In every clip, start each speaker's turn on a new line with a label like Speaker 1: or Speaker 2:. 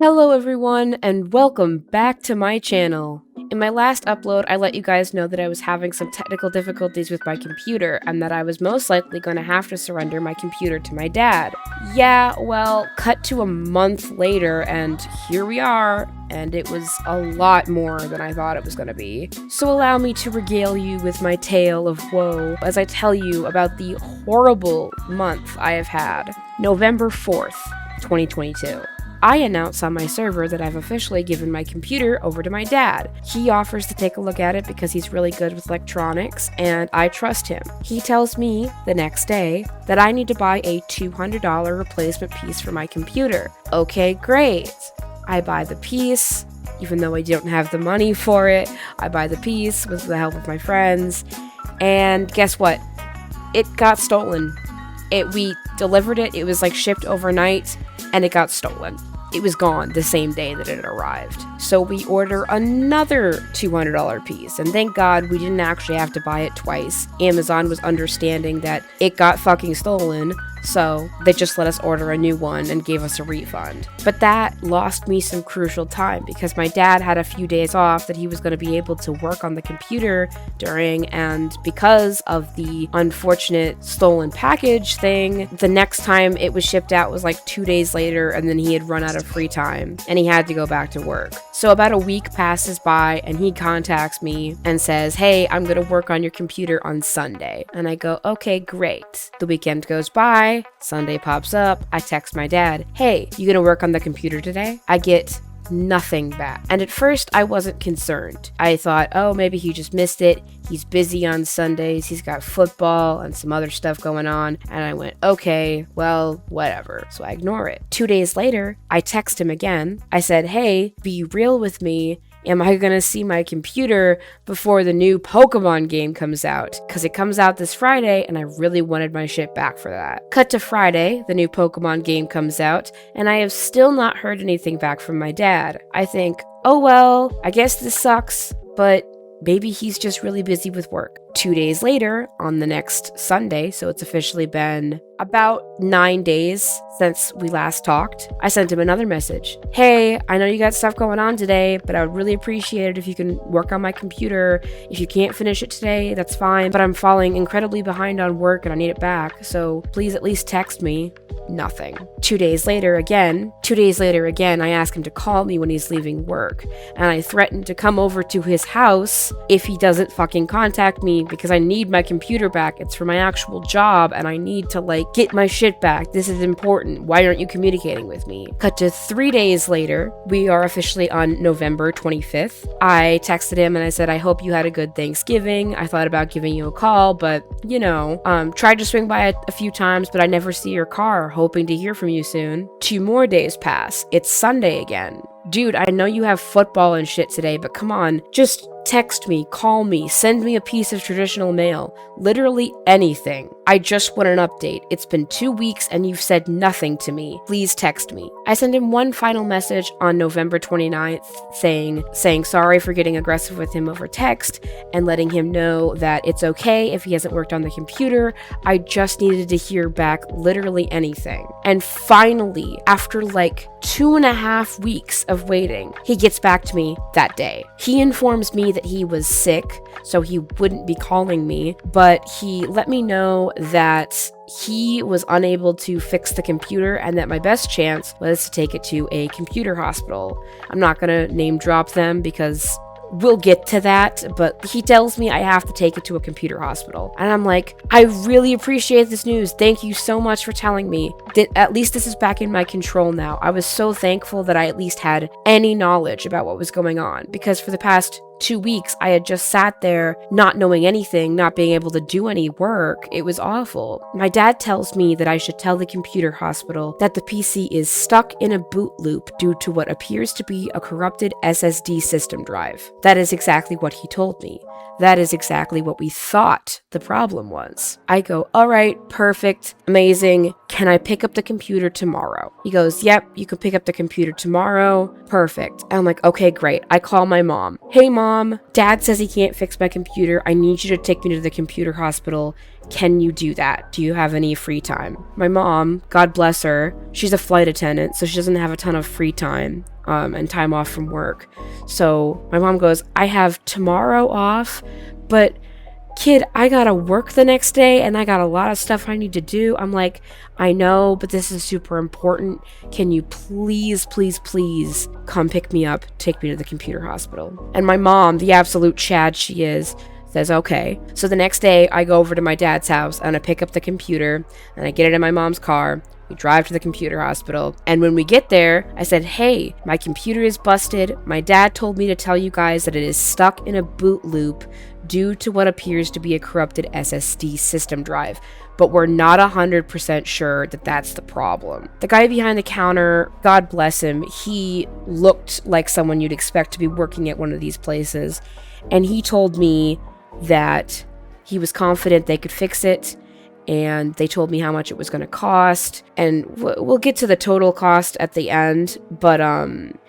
Speaker 1: Hello everyone, and welcome back to my channel. In my last upload, I let you guys know that I was having some technical difficulties with my computer, and that I was most likely going to have to surrender my computer to my dad. Yeah, well, cut to a month later, and here we are, and it was a lot more than I thought it was going to be. So allow me to regale you with my tale of woe as I tell you about the horrible month I have had. November 4th, 2022. I announce on my server that I've officially given my computer over to my dad. He offers to take a look at it because he's really good with electronics, and I trust him. He tells me the next day that I need to buy a $200 replacement piece for my computer. Okay, great. I buy the piece, even though I don't have the money for it. I buy the piece with the help of my friends, and guess what? It got stolen. We delivered it, it was like shipped overnight, and it got stolen. It was gone the same day that it had arrived. So we order another $200 piece, and thank God we didn't actually have to buy it twice. Amazon was understanding that it got fucking stolen, so they just let us order a new one and gave us a refund. But that lost me some crucial time because my dad had a few days off that he was going to be able to work on the computer during, and because of the unfortunate stolen package thing, the next time it was shipped out was like 2 days later, and then he had run out of free time and he had to go back to work. So about a week passes by and he contacts me and says, "Hey, I'm going to work on your computer on Sunday." And I go, "Okay, great." The weekend goes by, Sunday pops up, I text my dad, "Hey, you going to work on the computer today?" I get nothing back. And at first I wasn't concerned. I thought, oh, maybe he just missed it. He's busy on Sundays. He's got football and some other stuff going on. And I went, okay, well, whatever. So I ignore it. 2 days later, I text him again. I said, "Hey, be real with me. Am I gonna see my computer before the new Pokemon game comes out? Because it comes out this Friday, and I really wanted my shit back for that." Cut to Friday, the new Pokemon game comes out, and I have still not heard anything back from my dad. I think, oh well, I guess this sucks, but maybe he's just really busy with work. 2 days later, on the next Sunday, so it's officially been about 9 days since we last talked, I sent him another message. "Hey, I know you got stuff going on today, but I would really appreciate it if you can work on my computer. If you can't finish it today, that's fine, but I'm falling incredibly behind on work and I need it back, so please at least text me." Nothing. 2 days later again, I ask him to call me when he's leaving work, and I threaten to come over to his house if he doesn't fucking contact me because I need my computer back. It's for my actual job, and I need to, get my shit back. This is important. Why aren't you communicating with me? Cut to 3 days later, we are officially on November 25th. I texted him and I said, "I hope you had a good Thanksgiving. I thought about giving you a call, but, tried to swing by a few times, but I never see your car. Hoping to hear from you soon." 2 more days pass. It's Sunday again. "Dude, I know you have football and shit today, but come on, just text me, call me, send me a piece of traditional mail. Literally anything. I just want an update. It's been 2 weeks and you've said nothing to me. Please text me." I send him one final message on November 29th saying sorry for getting aggressive with him over text and letting him know that it's okay if he hasn't worked on the computer. I just needed to hear back literally anything. And finally, after 2.5 weeks of waiting, he gets back to me that day. He informs me that he was sick, so he wouldn't be calling me, but he let me know that he was unable to fix the computer and that my best chance was to take it to a computer hospital. I'm not gonna name drop them because we'll get to that, but he tells me I have to take it to a computer hospital. And I'm like, I really appreciate this news. Thank you so much for telling me. At least this is back in my control now. I was so thankful that I at least had any knowledge about what was going on, because for the past 2 weeks, I had just sat there not knowing anything, not being able to do any work. It was awful. My dad tells me that I should tell the computer hospital that the PC is stuck in a boot loop due to what appears to be a corrupted SSD system drive. That is exactly what he told me. That is exactly what we thought the problem was. I go, all right, perfect, amazing. can I pick up the computer tomorrow? He goes, yep, you can pick up the computer tomorrow. Perfect. And I'm like, okay, great. I call my mom. Hey mom, dad says he can't fix my computer. I need you to take me to the computer hospital. Can you do that? Do you have any free time? My mom, God bless her, she's a flight attendant, so she doesn't have a ton of free time and time off from work. So my mom goes, I have tomorrow off, but kid, I gotta work the next day and I got a lot of stuff I need to do. I'm like, I know, but this is super important. Can you please come pick me up, take me to the computer hospital? And my mom, the absolute Chad she is, says okay. So the next day I go over to my dad's house and I pick up the computer and I get it in my mom's car. We drive to the computer hospital, and when we get there, I said, hey, my computer is busted. My dad told me to tell you guys that it is stuck in a boot loop due to what appears to be a corrupted SSD system drive, but we're not 100% sure that that's the problem. The guy behind the counter, God bless him, he looked like someone you'd expect to be working at one of these places, and he told me that he was confident they could fix it, and they told me how much it was going to cost, and we'll get to the total cost at the end, but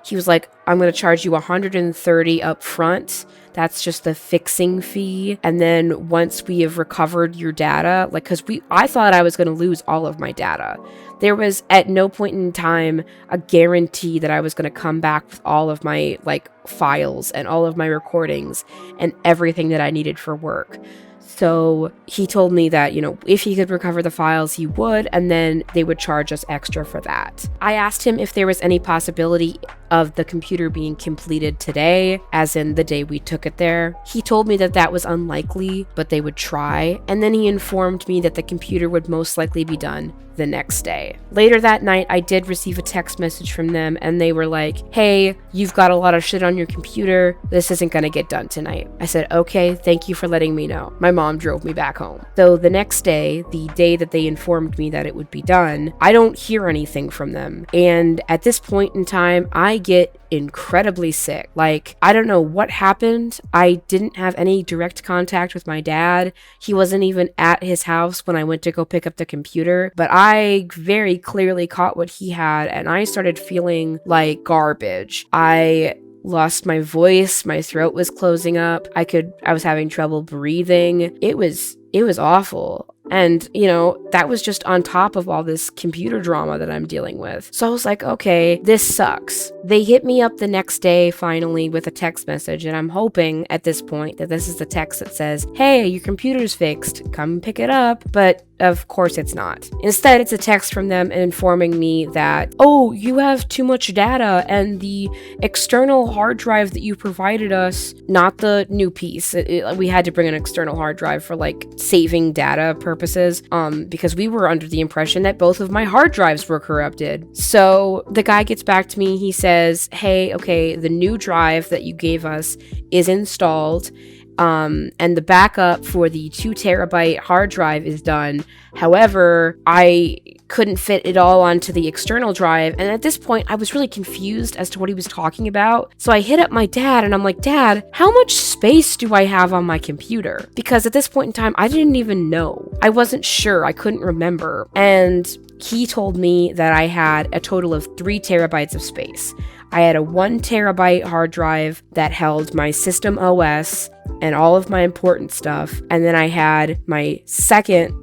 Speaker 1: he was like, I'm going to charge you $130 up front. That's just the fixing fee. And then once we have recovered your data, like, because I thought I was going to lose all of my data. There was at no point in time a guarantee that I was going to come back with all of my like files and all of my recordings and everything that I needed for work. So he told me that, you know, if he could recover the files, he would, and then they would charge us extra for that. I asked him if there was any possibility of the computer being completed today, as in the day we took it there. He told me that that was unlikely, but they would try, and then he informed me that the computer would most likely be done the next day. Later that night, I did receive a text message from them, and they were like, hey, you've got a lot of shit on your computer. This isn't gonna get done tonight. I said, okay, thank you for letting me know. My mom drove me back home. So the next day, the day that they informed me that it would be done, I don't hear anything from them. And at this point in time, I get incredibly sick. Like, I don't know what happened. I didn't have any direct contact with my dad. He wasn't even at his house when I went to go pick up the computer, but I very clearly caught what he had, and I started feeling like garbage. I lost my voice, my throat was closing up, I was having trouble breathing. It was awful. And, you know, that was just on top of all this computer drama that I'm dealing with. So I was like, okay, this sucks. They hit me up the next day, finally, with a text message. And I'm hoping at this point that this is the text that says, hey, your computer's fixed. Come pick it up. But of course it's not. Instead, it's a text from them informing me that, oh, you have too much data, and the external hard drive that you provided us, not the new piece. We had to bring an external hard drive for like saving data purposes, because we were under the impression that both of my hard drives were corrupted. So the guy gets back to me. He says, hey, okay, the new drive that you gave us is installed. And the backup for the 2 terabyte hard drive is done. However, I couldn't fit it all onto the external drive. And at this point, I was really confused as to what he was talking about. So I hit up my dad and I'm like, Dad, how much space do I have on my computer? Because at this point in time, I didn't even know. I wasn't sure. I couldn't remember. And he told me that I had a total of 3 terabytes of space. I had a 1 terabyte hard drive that held my system OS and all of my important stuff. And then I had my second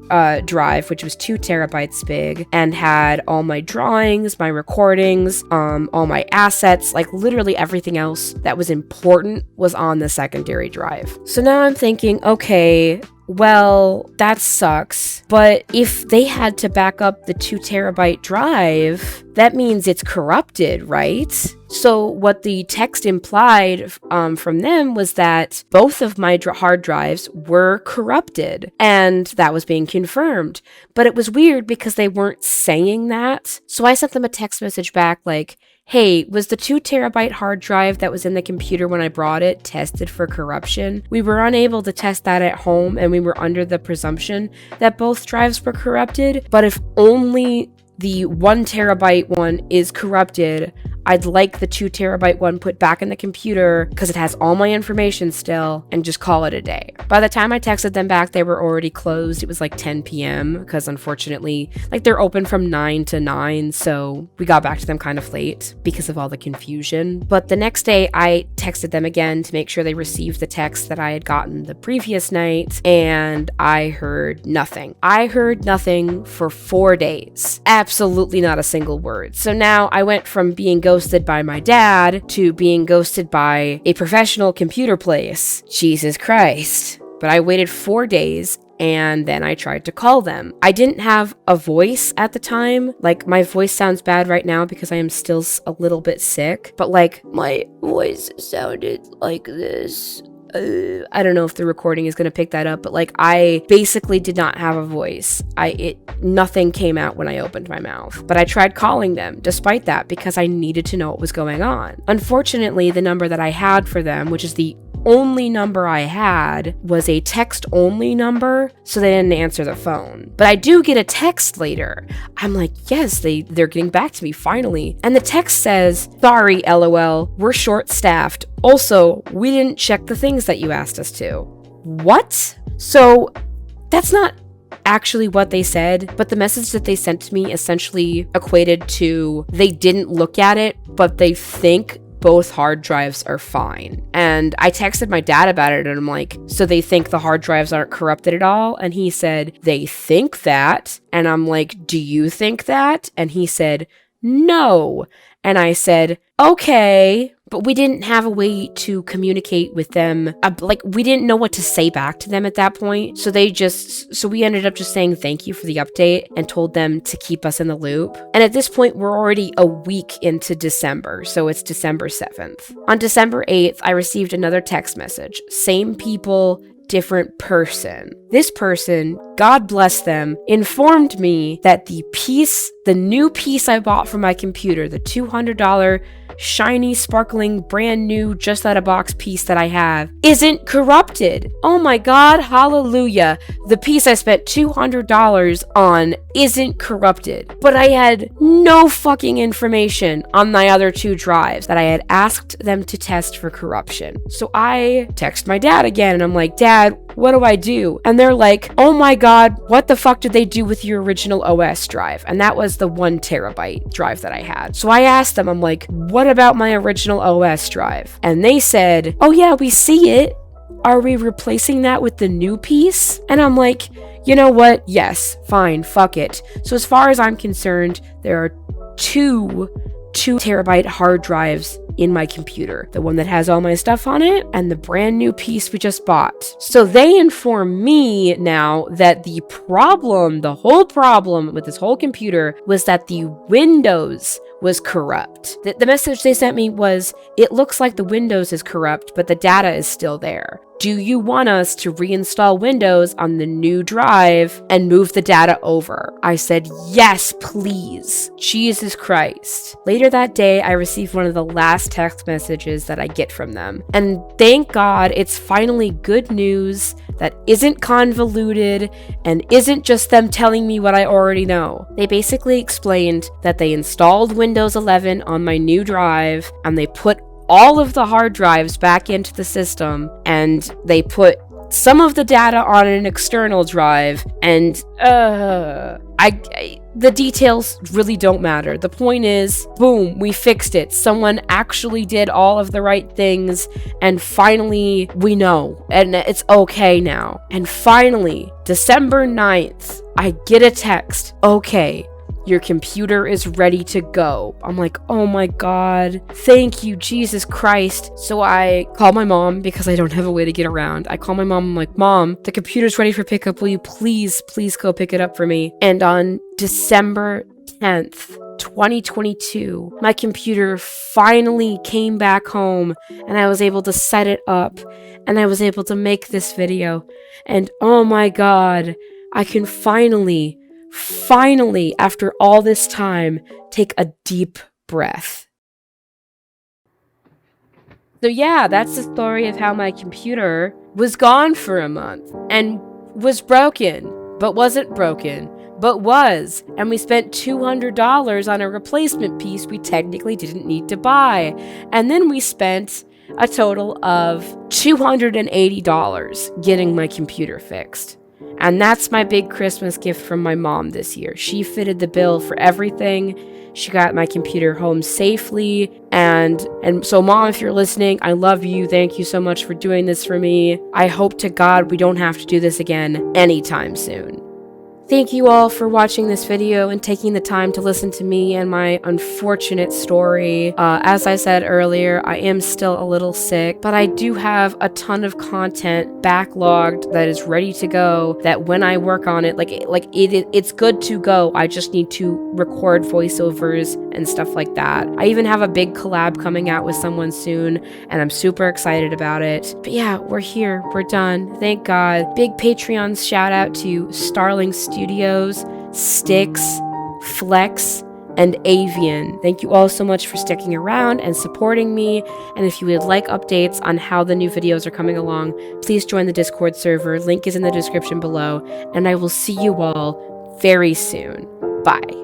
Speaker 1: drive, which was 2 terabytes big, and had all my drawings, my recordings, all my assets, like literally everything else that was important was on the secondary drive. So now I'm thinking, okay, well, that sucks, but if they had to back up the 2 terabyte drive, that means it's corrupted, right? So what the text implied from them was that both of my hard drives were corrupted, and that was being confirmed. But it was weird because they weren't saying that. So I sent them a text message back like, hey, was the 2 terabyte hard drive that was in the computer when I brought it tested for corruption? We were unable to test that at home, and we were under the presumption that both drives were corrupted. But if only the 1 terabyte one is corrupted, I'd like the 2 terabyte one put back in the computer because it has all my information still, and just call it a day. By the time I texted them back, they were already closed. It was like 10 p.m. because unfortunately, like, they're open from 9 to 9, so we got back to them kind of late because of all the confusion. But the next day, I texted them again to make sure they received the text that I had gotten the previous night, and I heard nothing. I heard nothing for 4 days. Absolutely not a single word. So now I went from being ghosted by my dad to being ghosted by a professional computer place. Jesus Christ. But I waited 4 days, and then I tried to call them. I didn't have a voice at the time. Like, my voice sounds bad right now because I am still a little bit sick, but like, my voice sounded like this. I don't know if the recording is going to pick that up, but like, I basically did not have a voice. Nothing came out when I opened my mouth. But I tried calling them despite that because I needed to know what was going on. Unfortunately, the number that I had for them, which is the only number I had, was a text-only number, so they didn't answer the phone. But I do get a text later. I'm like, yes, they're getting back to me finally. And the text says, "Sorry, LOL, we're short-staffed. Also, we didn't check the things that you asked us to." What? So that's not actually what they said, but the message that they sent to me essentially equated to they didn't look at it, but they think both hard drives are fine. And I texted my dad about it, and I'm like, so they think the hard drives aren't corrupted at all? And he said, they think that. And I'm like, do you think that? And he said, no. And I said, okay. But we didn't have a way to communicate with them. We didn't know what to say back to them at that point. So we ended up just saying thank you for the update and told them to keep us in the loop. And at this point, we're already a week into December. So it's December 7th. On December 8th, I received another text message. Same people, different person. This person, God bless them, informed me that the new piece I bought for my computer, the $200 shiny, sparkling, brand new, just out of box piece that I have, isn't corrupted. Oh my God, hallelujah. The piece I spent $200 on isn't corrupted. But I had no fucking information on my other 2 drives that I had asked them to test for corruption. So I text my dad again, and I'm like, Dad, what do I do? And they're like, oh my God, what the fuck did they do with your original OS drive? And that was the 1 terabyte drive that I had. So I asked them, I'm like, what about my original OS drive? And they said, oh yeah, we see it. Are we replacing that with the new piece? And I'm like, you know what? Yes, fine, fuck it. So as far as I'm concerned, there are 2 terabyte hard drives in my computer, the one that has all my stuff on it and the brand new piece we just bought. So they inform me now that the whole problem with this whole computer was that the Windows was corrupt. The message they sent me was, it looks like the Windows is corrupt, but the data is still there. Do you want us to reinstall Windows on the new drive and move the data over? I said, yes, please. Jesus Christ. Later that day, I received one of the last text messages that I get from them. And thank God it's finally good news that isn't convoluted and isn't just them telling me what I already know. They basically explained that they installed Windows 11 on my new drive, and they put all of the hard drives back into the system, and they put some of the data on an external drive, and the details really don't matter. The point is, boom, we fixed it. Someone actually did all of the right things, and finally we know, and it's okay now. And finally, December 9th, I get a text. Okay, your computer is ready to go. I'm like, oh my God, thank you, Jesus Christ. So I call my mom because I don't have a way to get around. I call my mom, I'm like, Mom, the computer's ready for pickup. Will you please go pick it up for me? And on December 10th, 2022, my computer finally came back home, and I was able to set it up, and I was able to make this video. And oh my God, I can finally, after all this time, take a deep breath. So yeah, that's the story of how my computer was gone for a month and was broken, but wasn't broken, but was, and we spent $200 on a replacement piece we technically didn't need to buy. And then we spent a total of $280 getting my computer fixed. And that's my big Christmas gift from my mom this year. She fitted the bill for everything. She got my computer home safely. And so, Mom, if you're listening, I love you. Thank you so much for doing this for me. I hope to God we don't have to do this again anytime soon. Thank you all for watching this video and taking the time to listen to me and my unfortunate story. As I said earlier, I am still a little sick, but I do have a ton of content backlogged that is ready to go, that when I work on it, it's good to go. I just need to record voiceovers and stuff like that. I even have a big collab coming out with someone soon, and I'm super excited about it. But yeah, we're here. We're done. Thank God. Big Patreon shout out to Starling Studios, Styx, Flex, and Avian. Thank you all so much for sticking around and supporting me. And if you would like updates on how the new videos are coming along, please join the Discord server. Link is in the description below. And I will see you all very soon. Bye.